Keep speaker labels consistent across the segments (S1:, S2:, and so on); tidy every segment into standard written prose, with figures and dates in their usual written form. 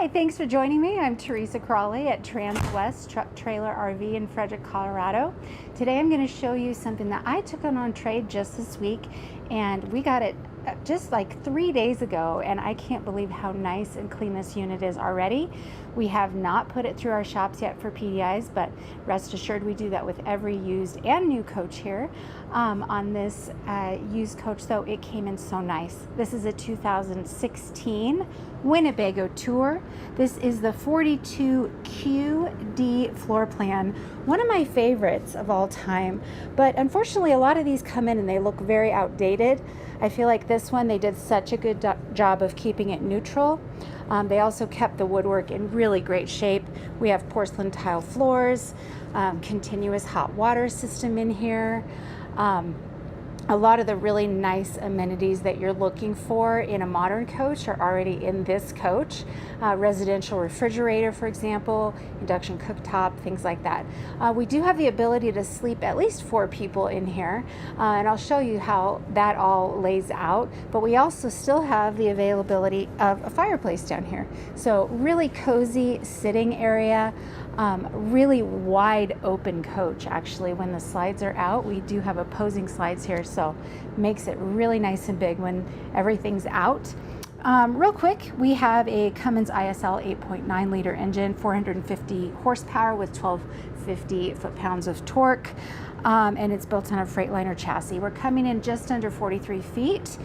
S1: Hi, thanks for joining me. I'm Teresa Crawley at Transwest Truck Trailer RV in Frederick, Colorado. Today I'm going to show you something that I took on trade just this week, and we got it just like 3 days ago, and I can't believe how nice and clean this unit is already. We have not put it through our shops yet for PDIs, but rest assured we do that with every used and new coach here. On this used coach though, it came in so nice. This is a 2016 Winnebago Tour. This is the 42QD floor plan, one of my favorites of all time, but unfortunately a lot of these come in and they look very outdated. I feel like this one, they did such a good job of keeping it neutral. They also kept the woodwork in really great shape. We have porcelain tile floors, continuous hot water system in here. A lot of the really nice amenities that you're looking for in a modern coach are already in this coach. Residential refrigerator, for example, induction cooktop, things like that. We do have the ability to sleep at least 4 people in here, and I'll show you how that all lays out. But we also still have the availability of a fireplace down here. So really cozy sitting area. Really wide open coach. Actually, when the slides are out, we do have opposing slides here, so makes it really nice and big when everything's out. Real quick, we have a Cummins ISL 8.9 liter engine, 450 horsepower with 1250 foot-pounds of torque, and it's built on a Freightliner chassis. We're coming in just under 43 feet,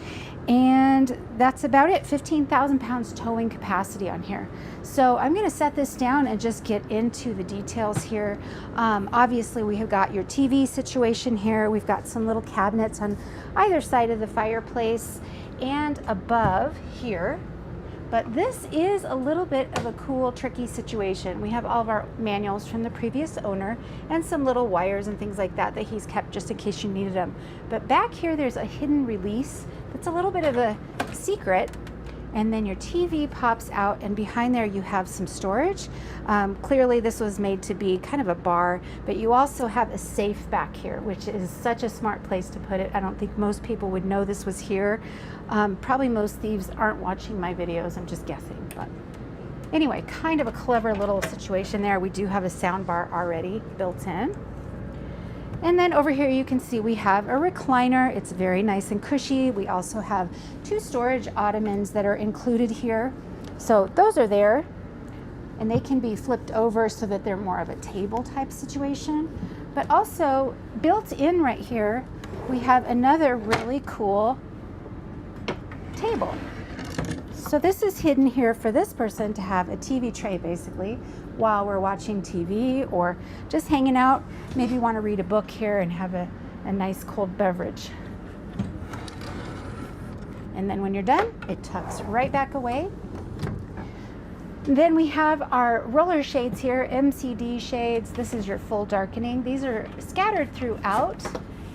S1: and that's about it. 15,000 pounds towing capacity on here. So I'm going to set this down and just get into the details here. Obviously we have got your TV situation here. We've got some little cabinets on either side of the fireplace and above here. But this is a little bit of a cool, tricky situation. We have all of our manuals from the previous owner and some little wires and things like that that he's kept just in case you needed them. But back here, there's a hidden release that's a little bit of a secret. And then your TV pops out, and behind there you have some storage. Clearly this was made to be kind of a bar, but you also have a safe back here, which is such a smart place to put it. I don't think most people would know this was here. Probably most thieves aren't watching my videos, I'm just guessing. But anyway, kind of a clever little situation there. We do have a sound bar already built in. And then over here you can see we have a recliner. It's very nice and cushy. We also have 2 storage ottomans that are included here. So those are there, and they can be flipped over so that they're more of a table type situation. But also built in right here, we have another really cool table. So this is hidden here for this person to have a TV tray basically while we're watching TV or just hanging out. Maybe you want to read a book here and have a nice cold beverage. And then when you're done, it tucks right back away. Then we have our roller shades here, MCD shades. This is your full darkening. These are scattered throughout,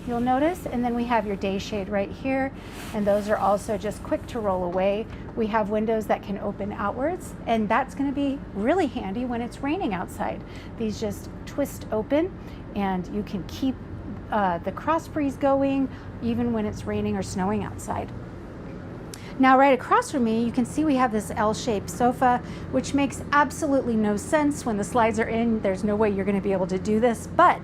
S1: you'll notice. And then we have your day shade right here, and those are also just quick to roll away. We have windows that can open outwards, and that's going to be really handy when it's raining outside. These just twist open, and you can keep the cross breeze going even when it's raining or snowing outside. Now right across from me, you can see we have this L-shaped sofa, which makes absolutely no sense. When the slides are in, there's no way you're going to be able to do this, but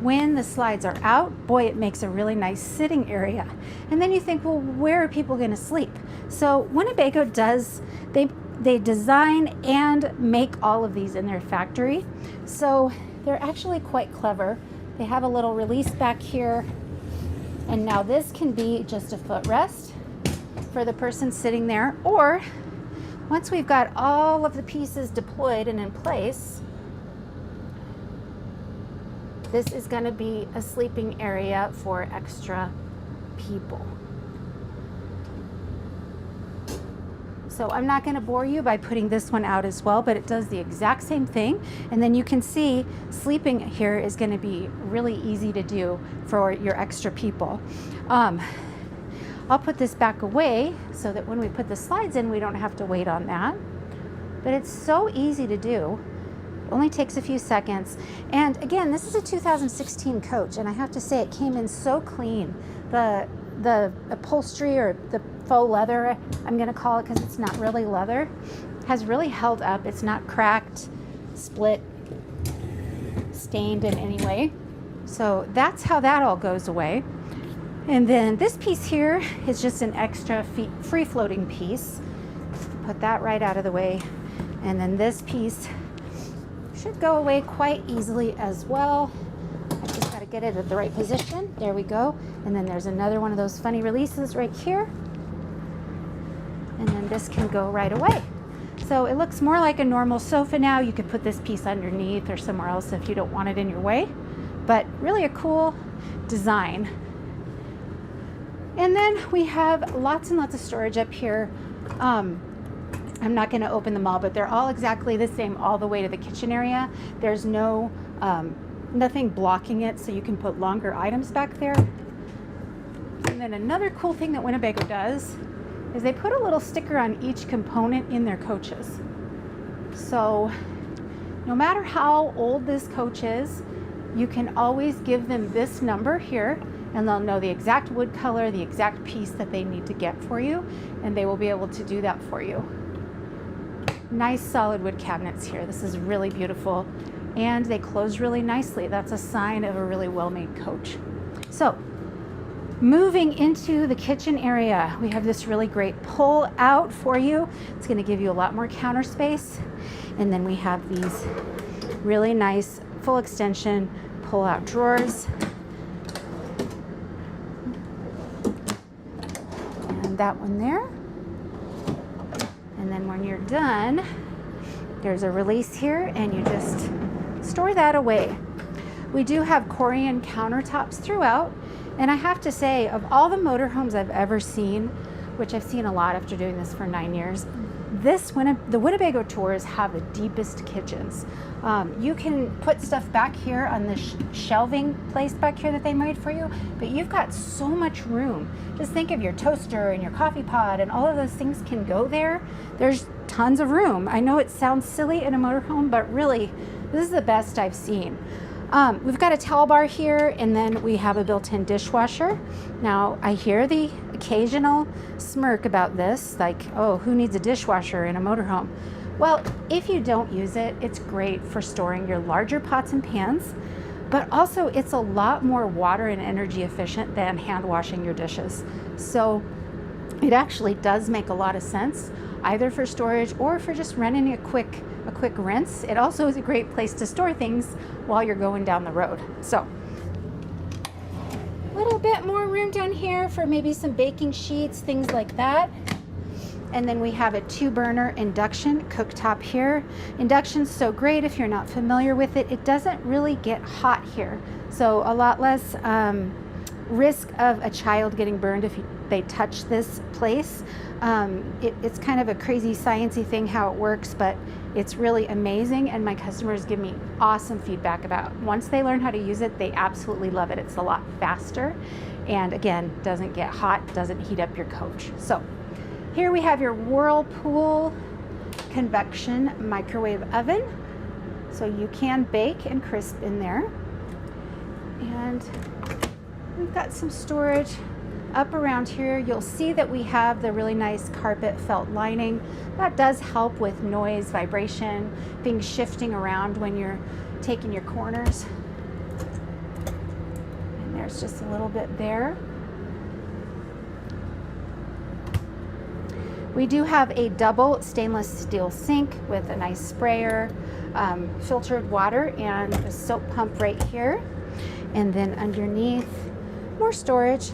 S1: when the slides are out, boy, it makes a really nice sitting area. And then you think, well, where are people going to sleep? So Winnebago does, they design and make all of these in their factory. So they're actually quite clever. They have a little release back here, and now this can be just a footrest for the person sitting there, or once we've got all of the pieces deployed and in place, this is going to be a sleeping area for extra people. So I'm not going to bore you by putting this one out as well, but it does the exact same thing. And then you can see sleeping here is going to be really easy to do for your extra people. I'll put this back away so that when we put the slides in, we don't have to wait on that. But it's so easy to do. It only takes a few seconds. And again, this is a 2016 coach, and I have to say it came in so clean. The upholstery, or the faux leather, I'm going to call it because it's not really leather, has really held up. It's not cracked, split, stained in any way. So that's how that all goes away. And then this piece here is just an extra free floating piece. Put that right out of the way. And then this piece should go away quite easily as well. I just got to get it at the right position. There we go. And then there's another one of those funny releases right here. And then this can go right away. So it looks more like a normal sofa now. You could put this piece underneath or somewhere else if you don't want it in your way. But really a cool design. And then we have lots and lots of storage up here. I'm not going to open them all, but they're all exactly the same all the way to the kitchen area. There's no nothing blocking it, so you can put longer items back there. And then another cool thing that Winnebago does is they put a little sticker on each component in their coaches. So no matter how old this coach is, you can always give them this number here, and they'll know the exact wood color, the exact piece that they need to get for you, and they will be able to do that for you. Nice solid wood cabinets here. This is really beautiful, and they close really nicely. That's a sign of a really well-made coach. So moving into the kitchen area, we have this really great pull out for you. It's going to give you a lot more counter space. And then we have these really nice full extension pull out drawers. And that one there. And then when you're done, there's a release here and you just store that away. We do have Corian countertops throughout. And I have to say, of all the motorhomes I've ever seen, which I've seen a lot after doing this for 9 years, the Winnebago tours have the deepest kitchens. You can put stuff back here on the shelving place back here that they made for you, but you've got so much room. Just think of your toaster and your coffee pot and all of those things can go there. There's tons of room. I know it sounds silly in a motorhome, but really, this is the best I've seen. We've got a towel bar here, and then we have a built-in dishwasher. Now, I hear the occasional smirk about this, like, oh, who needs a dishwasher in a motorhome? Well, if you don't use it, it's great for storing your larger pots and pans, but also it's a lot more water and energy efficient than hand washing your dishes. So it actually does make a lot of sense, either for storage or for just running a quick rinse. It also is a great place to store things while you're going down the road. So a little bit more room down here for maybe some baking sheets, things like that. And then we have a 2-burner induction cooktop here. Induction's so great if you're not familiar with it. It doesn't really get hot here. So a lot less risk of a child getting burned if they touch this place. It's kind of a crazy sciencey thing how it works, but it's really amazing, and my customers give me awesome feedback about it. Once they learn how to use it, they absolutely love it. It's a lot faster, and again, doesn't get hot, doesn't heat up your coach. So here we have your Whirlpool convection microwave oven, so you can bake and crisp in there. And we've got some storage up around here. You'll see that we have the really nice carpet felt lining. That does help with noise, vibration, things shifting around when you're taking your corners. And there's just a little bit there. We do have a double stainless steel sink with a nice sprayer, filtered water, and a soap pump right here. And then underneath, more storage.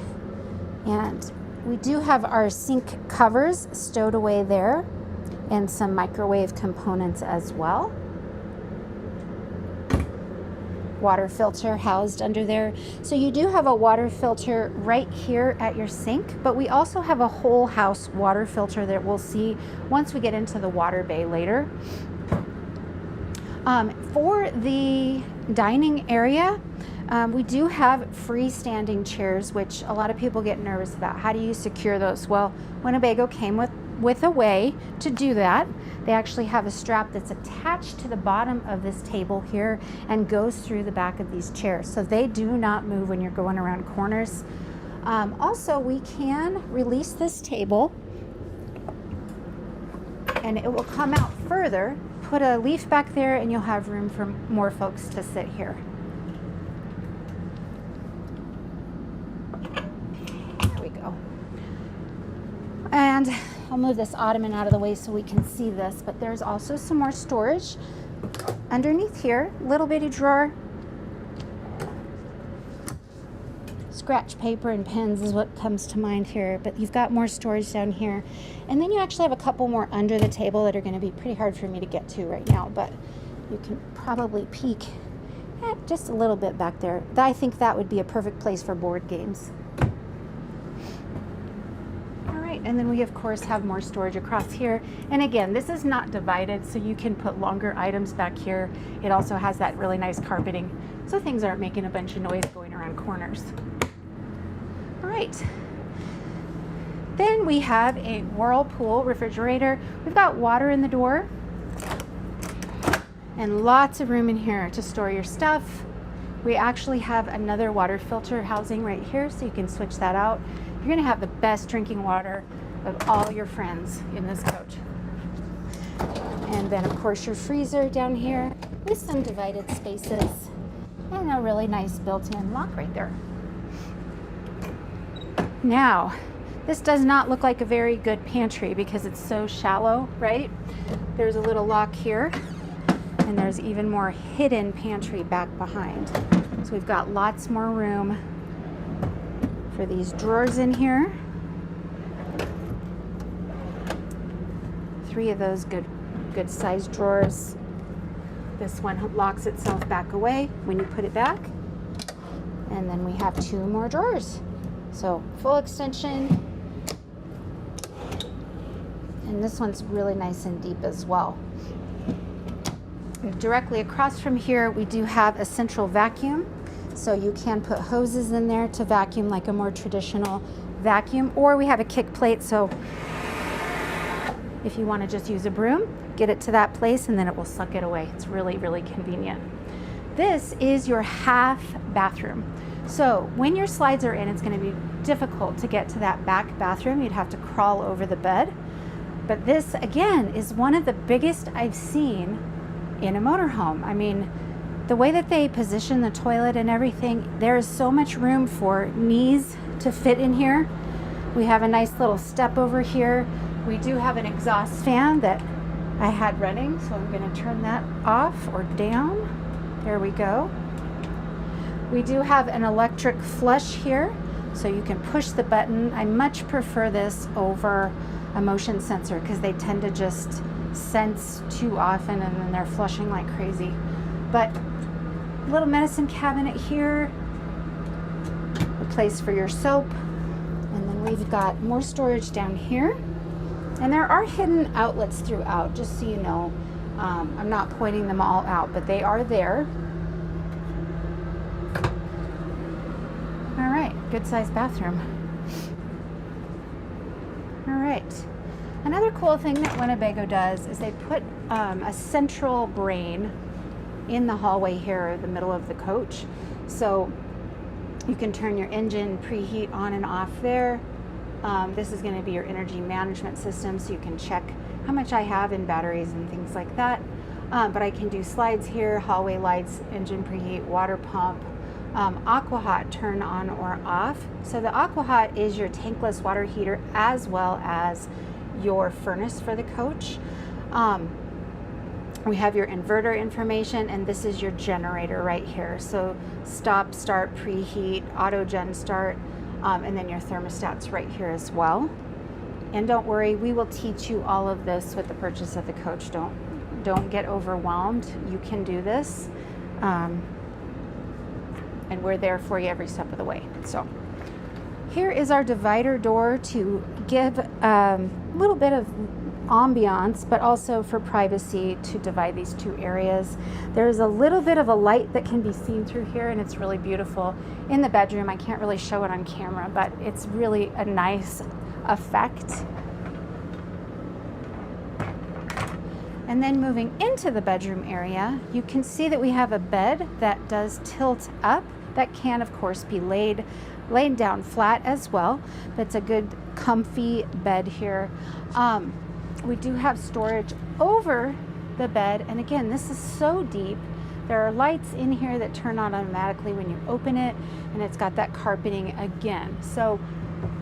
S1: And we do have our sink covers stowed away there and some microwave components as well. Water filter housed under there. So you do have a water filter right here at your sink, but we also have a whole house water filter that we'll see once we get into the water bay later. For the dining area, we do have freestanding chairs, which a lot of people get nervous about. How do you secure those? Well, Winnebago came with a way to do that. They actually have a strap that's attached to the bottom of this table here and goes through the back of these chairs. So they do not move when you're going around corners. Also, we can release this table and it will come out further. Put a leaf back there and you'll have room for more folks to sit here. There we go. And I'll move this ottoman out of the way so we can see this, but there's also some more storage underneath here. Little bitty drawer. Scratch paper and pens is what comes to mind here, but you've got more storage down here. And then you actually have a couple more under the table that are going to be pretty hard for me to get to right now, but you can probably peek at just a little bit back there. I think that would be a perfect place for board games. And then we of course have more storage across here, and again, this is not divided, so you can put longer items back here. It also has that really nice carpeting, so things aren't making a bunch of noise going around corners. All right, then we have a Whirlpool refrigerator. We've got water in the door and lots of room in here to store your stuff. We actually have another water filter housing right here, so you can switch that out. You're going to have the best drinking water of all your friends in this coach. And then of course your freezer down here with some divided spaces and a really nice built-in lock right there. Now, this does not look like a very good pantry because it's so shallow, right? There's a little lock here, and there's even more hidden pantry back behind. So we've got lots more room for these drawers in here. 3 of those good sized drawers. This one locks itself back away when you put it back. And then we have 2 more drawers. So full extension. And this one's really nice and deep as well. Directly across from here, we do have a central vacuum. So you can put hoses in there to vacuum like a more traditional vacuum, or we have a kick plate, so if you want to just use a broom, get it to that place and then it will suck it away. It's really, really convenient. This is your half bathroom. So when your slides are in, it's going to be difficult to get to that back bathroom. You'd have to crawl over the bed. But this, again, is one of the biggest I've seen in a motorhome. I mean, the way that they position the toilet and everything, there is so much room for knees to fit in here. We have a nice little step over here. We do have an exhaust fan that I had running, so I'm going to turn that off or down. There we go. We do have an electric flush here, so you can push the button. I much prefer this over a motion sensor because they tend to just sense too often and then they're flushing like crazy. But little medicine cabinet here, a place for your soap, and then we've got more storage down here. And there are hidden outlets throughout, just so you know. I'm not pointing them all out, but they are there. All right, good sized bathroom. All right. Another cool thing that Winnebago does is they put a central brain in the hallway here, the middle of the coach. So you can turn your engine preheat on and off there. This is going to be your energy management system, so you can check how much I have in batteries and things like that. But I can do slides here, hallway lights, engine preheat, water pump, AquaHot turn on or off. So the AquaHot is your tankless water heater as well as your furnace for the coach. We have your inverter information, and this is your generator right here. So stop, start, preheat, auto gen start, and then your thermostat's right here as well. And don't worry, we will teach you all of this with the purchase of the coach. Don't get overwhelmed. You can do this. And we're there for you every step of the way. So here is our divider door to give a little bit of ambiance, but also for privacy to divide these 2 areas. There's a little bit of a light that can be seen through here, and it's really beautiful in the bedroom. I can't really show it on camera, but it's really a nice effect. And then moving into the bedroom area, you can see that we have a bed that does tilt up. That can, of course, be laid down flat as well. That's a good comfy bed here. We do have storage over the bed, and again, this is so deep. There are lights in here that turn on automatically when you open it, and it's got that carpeting again. So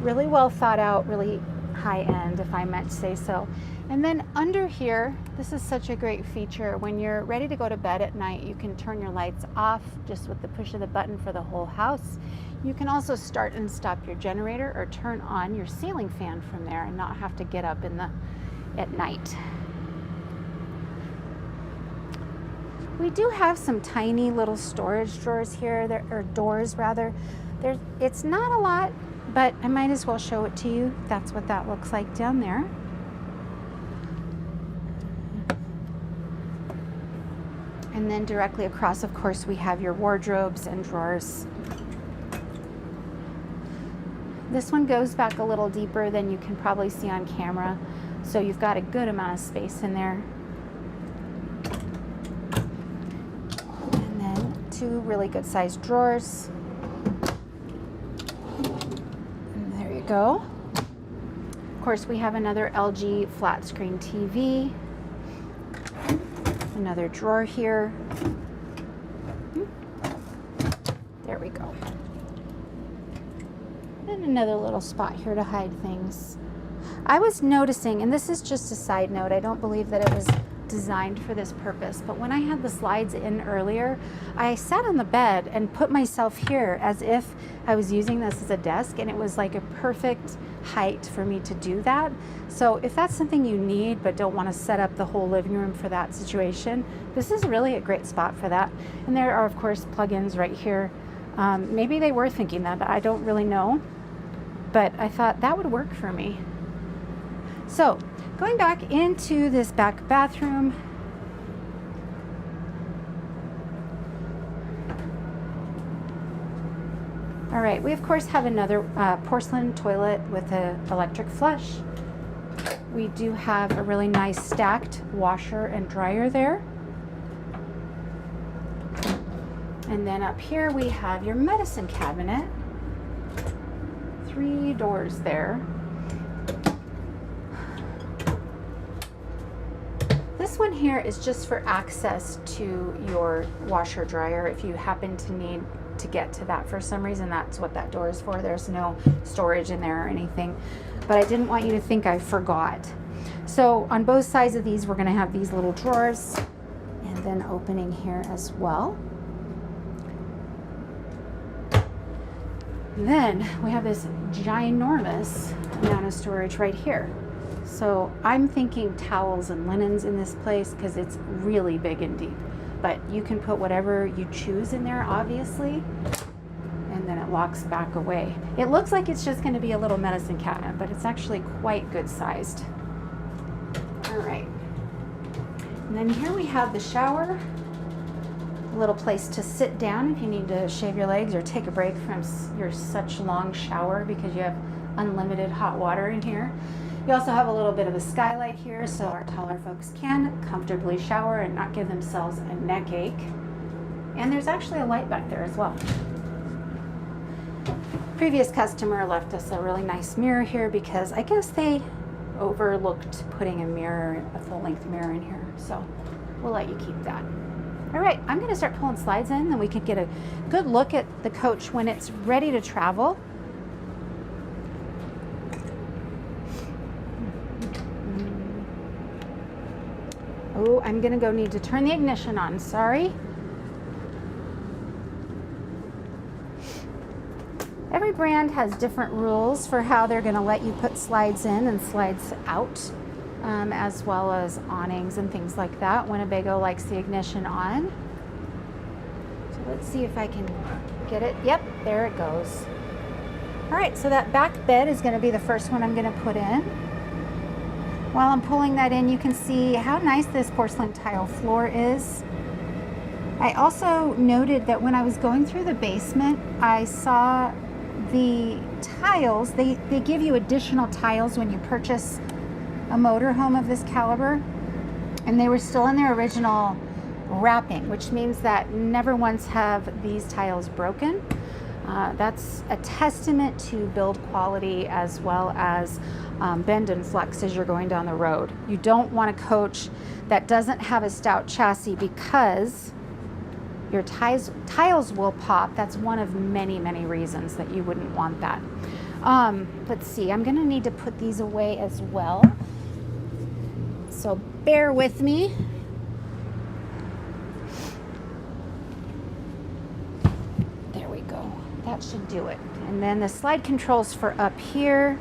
S1: really well thought out, really high end, if I might say so. And then under here, this is such a great feature. When you're ready to go to bed at night, you can turn your lights off just with the push of the button for the whole house. You can also start and stop your generator or turn on your ceiling fan from there and not have to get up at night. We do have some tiny little storage drawers here, or doors rather. It's not a lot, but I might as well show it to you. That's what that looks like down there. And then directly across, of course, we have your wardrobes and drawers. This one goes back a little deeper than you can probably see on camera, so you've got a good amount of space in there. And then two really good sized drawers. And there you go. Of course, we have another LG flat screen TV. Another drawer here. There we go. And another little spot here to hide things. I was noticing, and this is just a side note, I don't believe that it was designed for this purpose, but when I had the slides in earlier, I sat on the bed and put myself here as if I was using this as a desk, and it was like a perfect height for me to do that. So if that's something you need but don't want to set up the whole living room for that situation, this is really a great spot for that. And there are, of course, plugins right here. Maybe they were thinking that, I don't really know, but I thought that would work for me. So going back into this back bathroom, all right, we of course have another porcelain toilet with an electric flush. We do have a really nice stacked washer and dryer there. And then up here we have your medicine cabinet. 3 doors there. This one here is just for access to your washer dryer if you happen to need to get to that for some reason. That's what that door is for. There's no storage in there or anything, but I didn't want you to think I forgot. So on both sides of these, we're going to have these little drawers and then opening here as well. Then we have this ginormous amount of storage right here. So I'm thinking towels and linens in this place because it's really big and deep. But you can put whatever you choose in there, obviously, and then it locks back away. It looks like it's just going to be a little medicine cabinet, but it's actually quite good sized. All right. And then here we have the shower. A little place to sit down if you need to shave your legs or take a break from your such long shower because you have unlimited hot water in here. You also have a little bit of a skylight here so our taller folks can comfortably shower and not give themselves a neck ache. And there's actually a light back there as well. Previous customer left us a really nice mirror here because I guess they overlooked putting a mirror, a full-length mirror in here. So we'll let you keep that. All right, I'm going to start pulling slides in, then we can get a good look at the coach when it's ready to travel. Oh, I'm going to go need to turn the ignition on, sorry. Every brand has different rules for how they're going to let you put slides in and slides out. As well as awnings and things like that. Winnebago likes the ignition on. So let's see if I can get it. Yep, there it goes. All right, so that back bed is going to be the first one I'm going to put in. While I'm pulling that in, you can see how nice this porcelain tile floor is. I also noted that when I was going through the basement, I saw the tiles. They give you additional tiles when you purchase a motorhome of this caliber, and they were still in their original wrapping, which means that never once have these tiles broken. That's a testament to build quality as well as bend and flex as you're going down the road. You don't want a coach that doesn't have a stout chassis because your tiles will pop. That's one of many, many reasons that you wouldn't want that. Let's see, I'm gonna need to put these away as well. So bear with me. There we go. That should do it. And then the slide controls for up here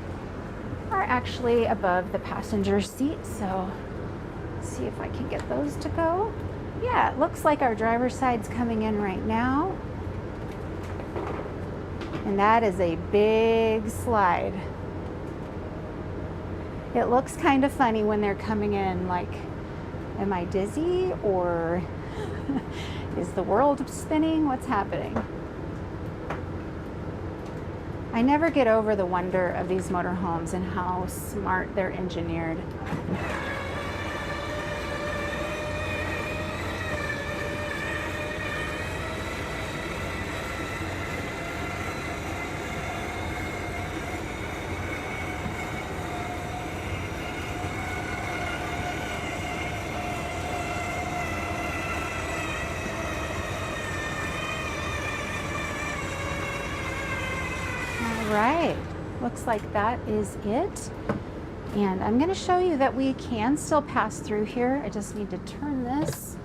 S1: are actually above the passenger seat. So let's see if I can get those to go. Yeah, it looks like our driver's side's coming in right now. And that is a big slide. It looks kind of funny when they're coming in, like, am I dizzy or is the world spinning? What's happening? I never get over the wonder of these motorhomes and how smart they're engineered. Right, looks like that is it. And I'm going to show you that we can still pass through here. I just need to turn this.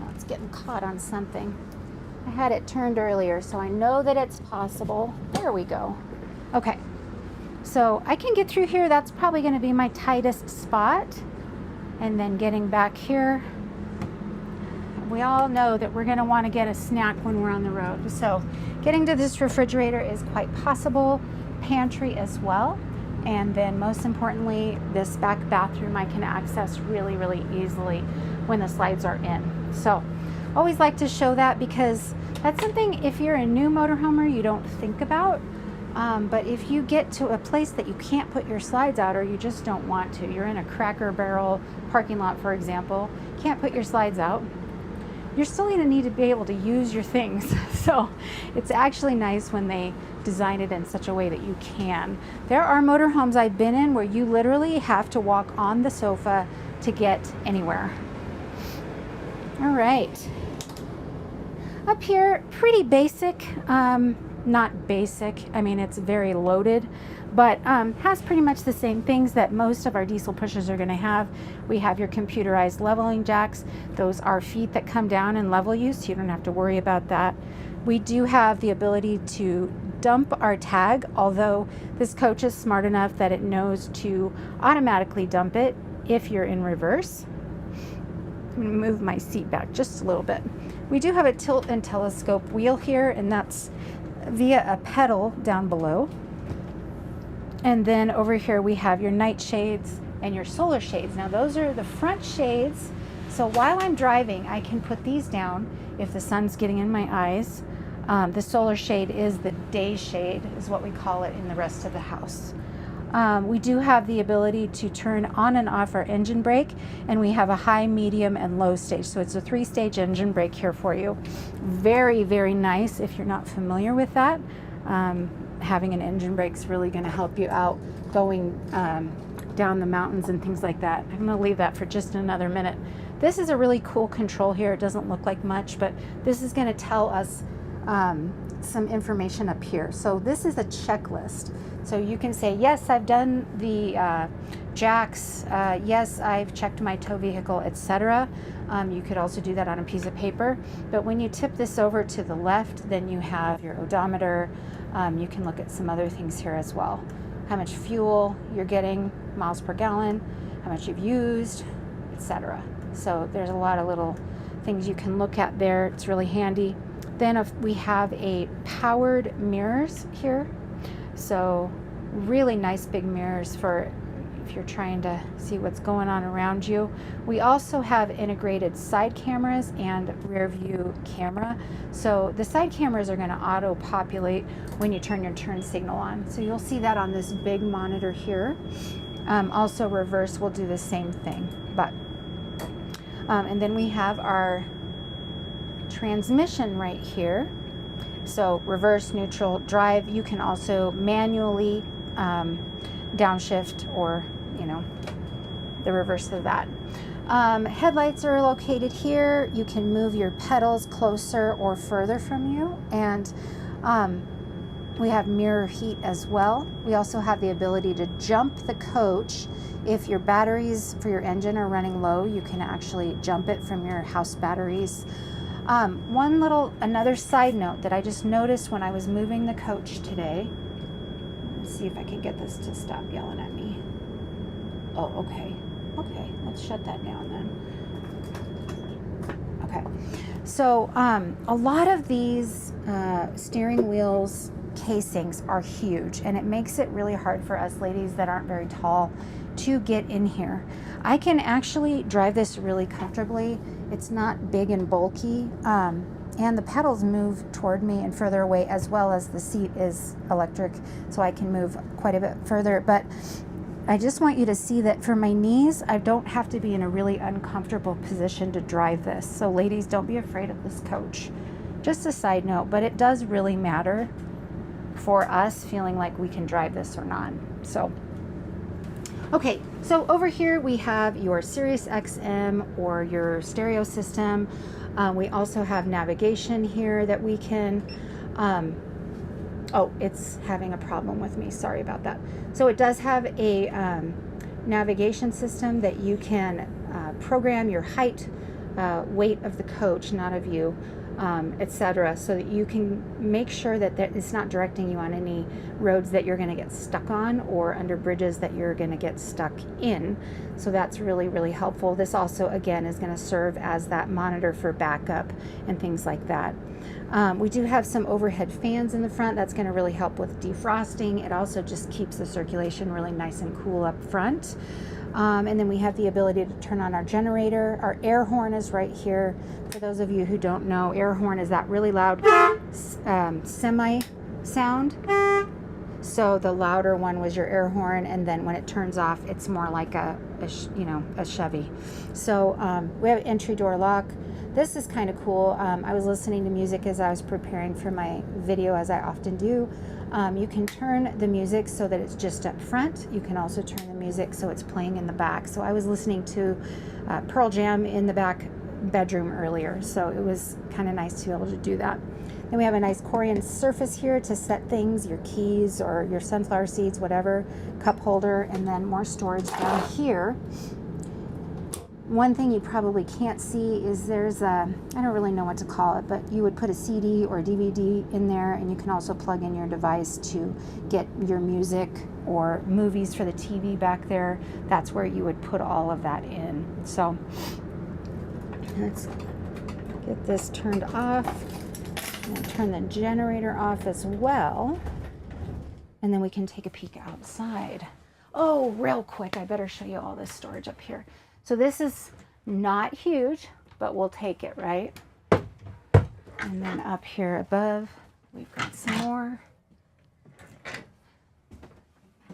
S1: Oh, it's getting caught on something. I had it turned earlier, so I know that it's possible. There we go. Okay, so I can get through here. That's probably going to be my tightest spot. And then getting back here, we all know that we're going to want to get a snack when we're on the road. So getting to this refrigerator is quite possible, pantry as well. And then most importantly, this back bathroom I can access really, really easily when the slides are in. So always like to show that because that's something if you're a new motorhomer you don't think about. But if you get to a place that you can't put your slides out or you just don't want to, you're in a Cracker Barrel parking lot, for example, can't put your slides out, you're still going to need to be able to use your things. So it's actually nice when they design it in such a way that you can. There are motorhomes I've been in where you literally have to walk on the sofa to get anywhere. All right. Up here, pretty basic. Not basic, I mean it's very loaded, but has pretty much the same things that most of our diesel pushers are going to have. We have your computerized leveling jacks. Those are feet that come down and level you, so you don't have to worry about that. We do have the ability to dump our tag, although this coach is smart enough that it knows to automatically dump it if you're in reverse. I'm going to move my seat back just a little bit. We do have a tilt and telescope wheel here, and that's via a pedal down below. And then over here we have your night shades and your solar shades. Now those are the front shades, so while I'm driving I can put these down if the sun's getting in my eyes. The solar shade is the day shade, is what we call it in the rest of the house. We do have the ability to turn on and off our engine brake, and we have a high, medium, and low stage. So it's a 3-stage engine brake here for you. Very, very nice if you're not familiar with that. Having an engine brake is really going to help you out going down the mountains and things like that. I'm going to leave that for just another minute. This is a really cool control here. It doesn't look like much, but this is going to tell us some information up here. So this is a checklist. So you can say, yes, I've done the jacks, yes, I've checked my tow vehicle, etc. You could also do that on a piece of paper. But when you tip this over to the left, then you have your odometer. You can look at some other things here as well. How much fuel you're getting, miles per gallon, how much you've used, etc. So there's a lot of little things you can look at there. It's really handy. Then if we have a powered mirrors here. So really nice big mirrors for if you're trying to see what's going on around you. We also have integrated side cameras and rear view camera. So the side cameras are going to auto populate when you turn your turn signal on. So you'll see that on this big monitor here. Also reverse will do the same thing. But and then we have our transmission right here. So reverse, neutral, drive. You can also manually downshift, or, you know, the reverse of that. Headlights are located here. You can move your pedals closer or further from you, and we have mirror heat as well. We also have the ability to jump the coach. If your batteries for your engine are running low, you can actually jump it from your house batteries. Another side note that I just noticed when I was moving the coach today. Let's see if I can get this to stop yelling at me. Oh, okay. Okay, let's shut that down then. Okay, so a lot of these steering wheels casings are huge, and it makes it really hard for us ladies that aren't very tall to get in here. I can actually drive this really comfortably. It's not big and bulky, and the pedals move toward me and further away, as well as the seat is electric, so I can move quite a bit further. But I just want you to see that for my knees, I don't have to be in a really uncomfortable position to drive this. So ladies, don't be afraid of this coach. Just a side note, but it does really matter for us feeling like we can drive this or not. So, okay, so over here we have your Sirius XM or your stereo system. We also have navigation here that we can, oh, it's having a problem with me. Sorry about that. So it does have a navigation system that you can program your height, weight of the coach, not of you, etc., so that you can make sure that it's not directing you on any roads that you're going to get stuck on, or under bridges that you're going to get stuck in. So that's really, really helpful. This also, again, is going to serve as that monitor for backup and things like that. We do have some overhead fans in the front. That's going to really help with defrosting. It also just keeps the circulation really nice and cool up front. And then we have the ability to turn on our generator. Our air horn is right here. For those of you who don't know, air horn is that really loud semi sound. So the louder one was your air horn, and then when it turns off, it's more like a Chevy. So we have an entry door lock. This is kind of cool. I was listening to music as I was preparing for my video, as I often do. You can turn the music so that it's just up front. You can also turn the music so it's playing in the back. So I was listening to Pearl Jam in the back bedroom earlier, so it was kind of nice to be able to do that. Then we have a nice Corian surface here to set things, your keys or your sunflower seeds, whatever, cup holder, and then more storage down here. One thing you probably can't see is there's a, I don't really know what to call it, but you would put a CD or DVD in there, and you can also plug in your device to get your music or movies for the TV back there. That's where you would put all of that in. So let's get this turned off, and turn the generator off as well, and then we can take a peek outside. Oh, real quick, I better show you all this storage up here. So this is not huge, but we'll take it, right? And then up here above, we've got some more.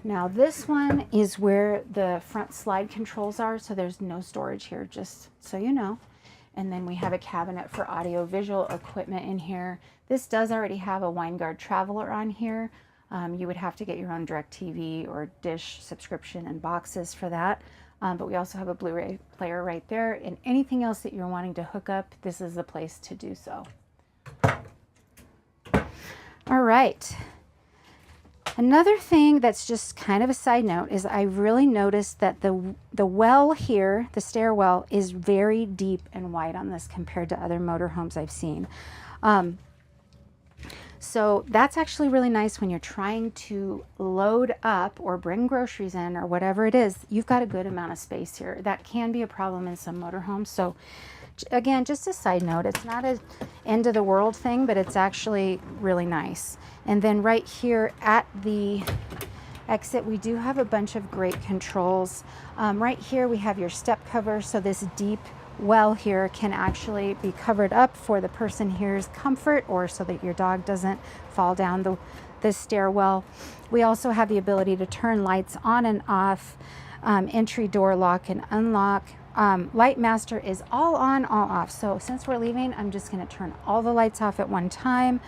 S1: Now this one is where the front slide controls are, so there's no storage here, just so you know. And then we have a cabinet for audio-visual equipment in here. This does already have a Winegard Traveler on here. You would have to get your own DirecTV or Dish subscription and boxes for that. But we also have a Blu-ray player right there, and anything else that you're wanting to hook up, this is the place to do so. All right. Another thing that's just kind of a side note is I really noticed that the well here, the stairwell, is very deep and wide on this compared to other motorhomes I've seen. So that's actually really nice when you're trying to load up or bring groceries in or whatever it is. You've got a good amount of space here. That can be a problem in some motorhomes. So again, just a side note, it's not an end of the world thing, but it's actually really nice. And then right here at the exit, we do have a bunch of great controls. Right here we have your step cover, so this deep well here can actually be covered up for the person here's comfort, or so that your dog doesn't fall down the stairwell. We also have the ability to turn lights on and off, entry door lock and unlock. Light master is all on, all off. So since we're leaving, I'm just going to turn all the lights off at one time.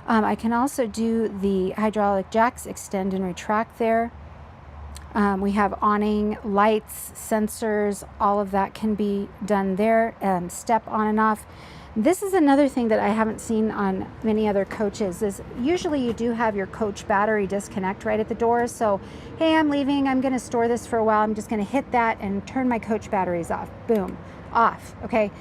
S1: I can also do the hydraulic jacks, extend and retract there. We have awning, lights, sensors, all of that can be done there. Step on and off. This is another thing that I haven't seen on many other coaches is usually you do have your coach battery disconnect right at the door. So, hey, I'm leaving, I'm gonna store this for a while. I'm just gonna hit that and turn my coach batteries off. Boom, off, okay?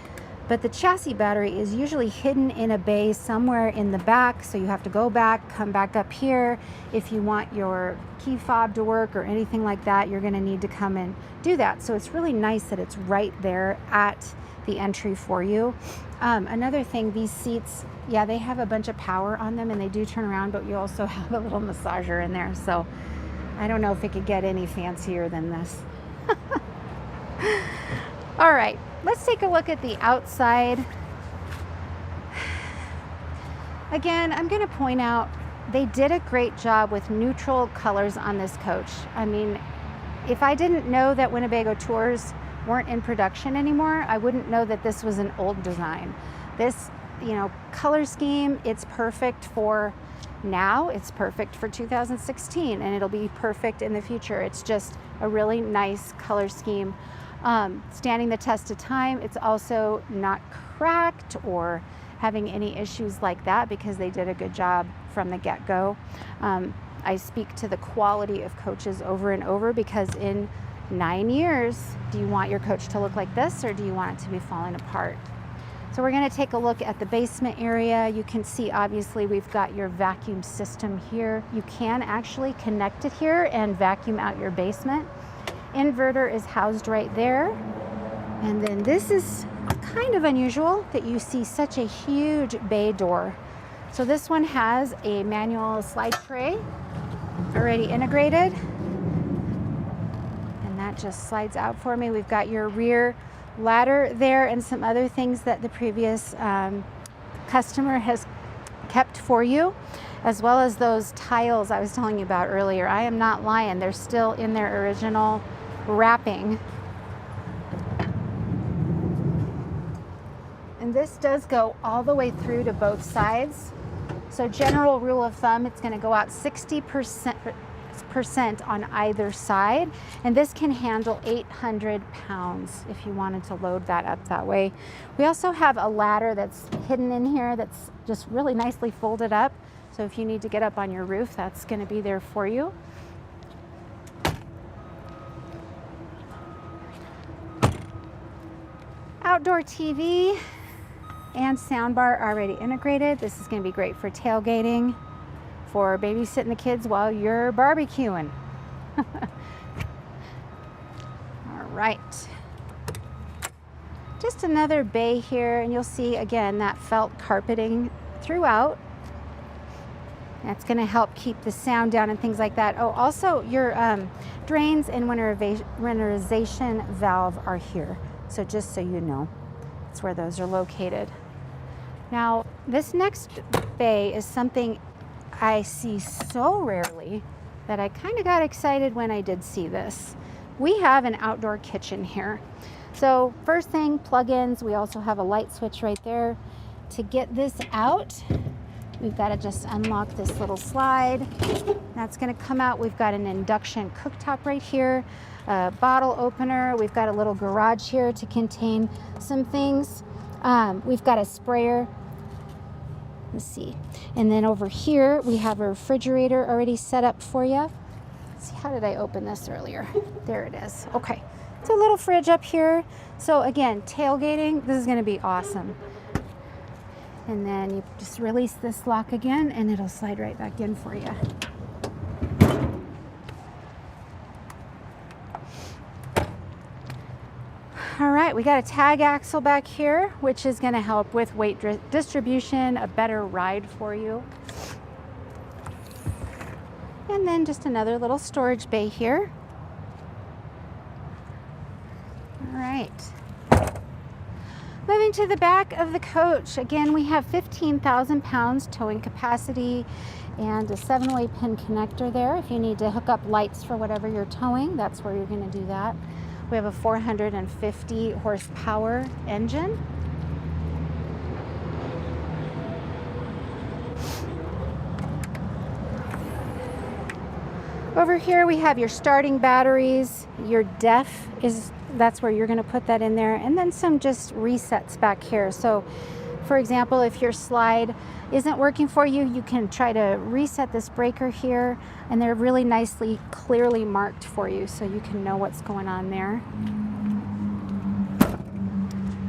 S1: But the chassis battery is usually hidden in a bay somewhere in the back. So you have to go back, come back up here. If you want your key fob to work or anything like that, you're gonna need to come and do that. So it's really nice that it's right there at the entry for you. Another thing, these seats, yeah, they have a bunch of power on them and they do turn around, but you also have a little massager in there. So I don't know if it could get any fancier than this. All right, let's take a look at the outside. Again, I'm going to point out they did a great job with neutral colors on this coach. I mean, if I didn't know that Winnebago Tours weren't in production anymore, I wouldn't know that this was an old design. This, you know, color scheme, it's perfect for now, it's perfect for 2016, and it'll be perfect in the future. It's just a really nice color scheme. Standing the test of time. It's also not cracked or having any issues like that because they did a good job from the get-go. I speak to the quality of coaches over and over because in 9 years, do you want your coach to look like this or do you want it to be falling apart? So we're going to take a look at the basement area. You can see obviously we've got your vacuum system here. You can actually connect it here and vacuum out your basement. Inverter is housed right there. And then this is kind of unusual that you see such a huge bay door. So this one has a manual slide tray already integrated. And that just slides out for me. We've got your rear ladder there and some other things that the previous customer has kept for you, as well as those tiles I was telling you about earlier. I am not lying. They're still in their original wrapping. And this does go all the way through to both sides. So general rule of thumb, it's going to go out 60% on either side. And this can handle 800 pounds if you wanted to load that up that way. We also have a ladder that's hidden in here that's just really nicely folded up. So if you need to get up on your roof, that's going to be there for you. Outdoor TV and soundbar already integrated. This is going to be great for tailgating, for babysitting the kids while you're barbecuing. All right. Just another bay here, and you'll see again that felt carpeting throughout. That's going to help keep the sound down and things like that. Oh, also your drains and winterization valve are here. So just so you know, that's where those are located. Now, this next bay is something I see so rarely that I kind of got excited when I did see this. We have an outdoor kitchen here. So first thing, plug-ins. We also have a light switch right there. To get this out, we've got to just unlock this little slide. That's going to come out. We've got an induction cooktop right here. A bottle opener. We've got a little garage here to contain some things. We've got a sprayer. Let's see. And then over here, we have a refrigerator already set up for you. Let's see, how did I open this earlier? There it is. Okay. It's a little fridge up here. So again, tailgating, this is going to be awesome. And then you just release this lock again and it'll slide right back in for you. All right, we got a tag axle back here, which is going to help with weight distribution, a better ride for you. And then just another little storage bay here. All right. Moving to the back of the coach. Again, we have 15,000 pounds towing capacity and a 7-way pin connector there. If you need to hook up lights for whatever you're towing, that's where you're going to do that. We have a 450 horsepower engine. Over here we have your starting batteries, your def that's where you're going to put that in there, and then some just resets back here. So for example, if your slide isn't working for you, you can try to reset this breaker here, and they're really nicely clearly marked for you so you can know what's going on there.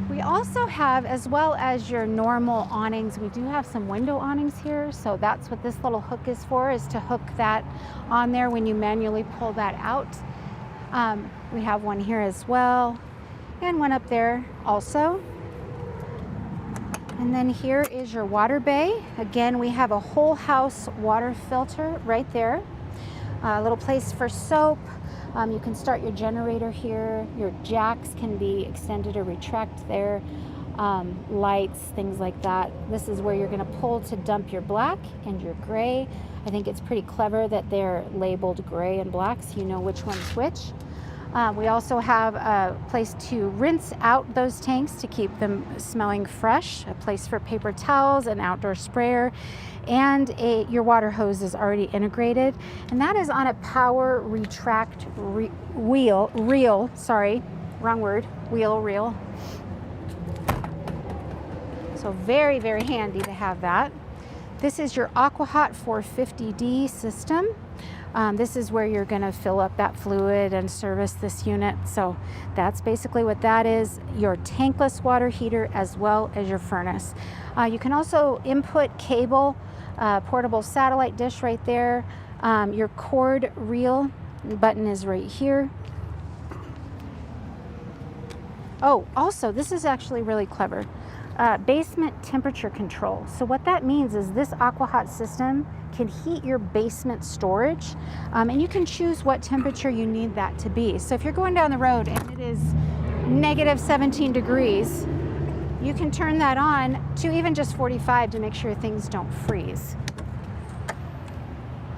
S1: We also have, as well as your normal awnings, we do have some window awnings here. So that's what this little hook is for, is to hook that on there when you manually pull that out. We have one here as well, and one up there also. And then here is your water bay. Again, we have a whole house water filter right there. A little place for soap. You can start your generator here. Your jacks can be extended or retract there. Lights, things like that. This is where you're going to pull to dump your black and your gray. I think it's pretty clever that they're labeled gray and black so you know which one's which. We also have a place to rinse out those tanks to keep them smelling fresh, a place for paper towels, an outdoor sprayer, and your water hose is already integrated, and that is on a power retract reel. So very, very handy to have that. This is your AquaHot 450D system. This is where you're going to fill up that fluid and service this unit. So that's basically what that is, your tankless water heater as well as your furnace. You can also input cable, portable satellite dish right there. Your cord reel button is right here. Oh, also, this is actually really clever. Basement temperature control. So what that means is this AquaHot system can heat your basement storage, and you can choose what temperature you need that to be. So if you're going down the road and it is negative 17 degrees, you can turn that on to even just 45 to make sure things don't freeze.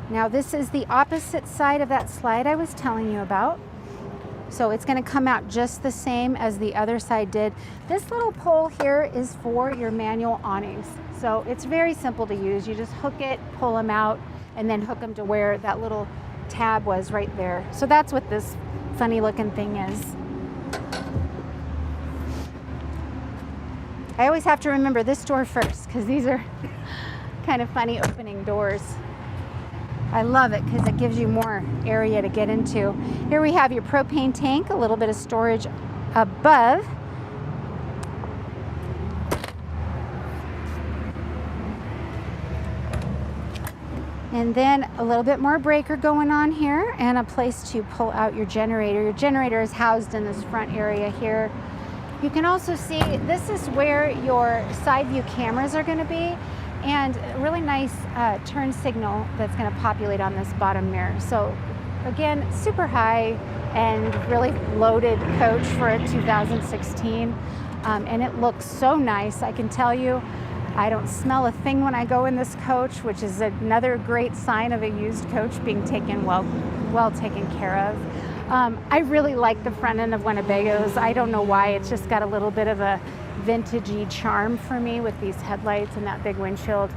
S1: Now this is the opposite side of that slide I was telling you about. So it's going to come out just the same as the other side did. This little pole here is for your manual awnings. So it's very simple to use. You just hook it, pull them out, and then hook them to where that little tab was right there. So that's what this funny looking thing is. I always have to remember this door first because these are kind of funny opening doors. I love it because it gives you more area to get into. Here we have your propane tank, a little bit of storage above. And then a little bit more breaker going on here and a place to pull out your generator. Your generator is housed in this front area here. You can also see this is where your side view cameras are going to be, and a really nice turn signal that's going to populate on this bottom mirror. So again, super high and really loaded coach for a 2016, and it looks so nice. I can tell you, I don't smell a thing when I go in this coach, which is another great sign of a used coach being taken well taken care of. I really like the front end of Winnebagos. I don't know why, it's just got a little bit of a vintagey charm for me with these headlights and that big windshield.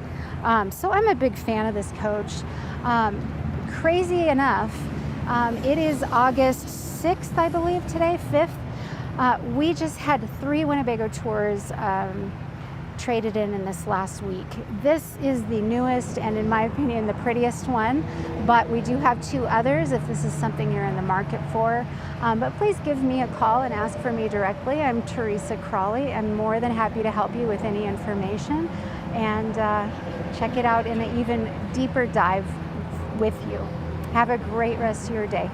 S1: So I'm a big fan of this coach. Crazy enough, it is August 6th, I believe today, 5th. We just had 3 Winnebago tours traded in this last week. This is the newest and, in my opinion, the prettiest one, but we do have 2 others if this is something you're in the market for. But please give me a call and ask for me directly. I'm Teresa Crawley. I'm more than happy to help you with any information, and check it out in an even deeper dive with you. Have a great rest of your day.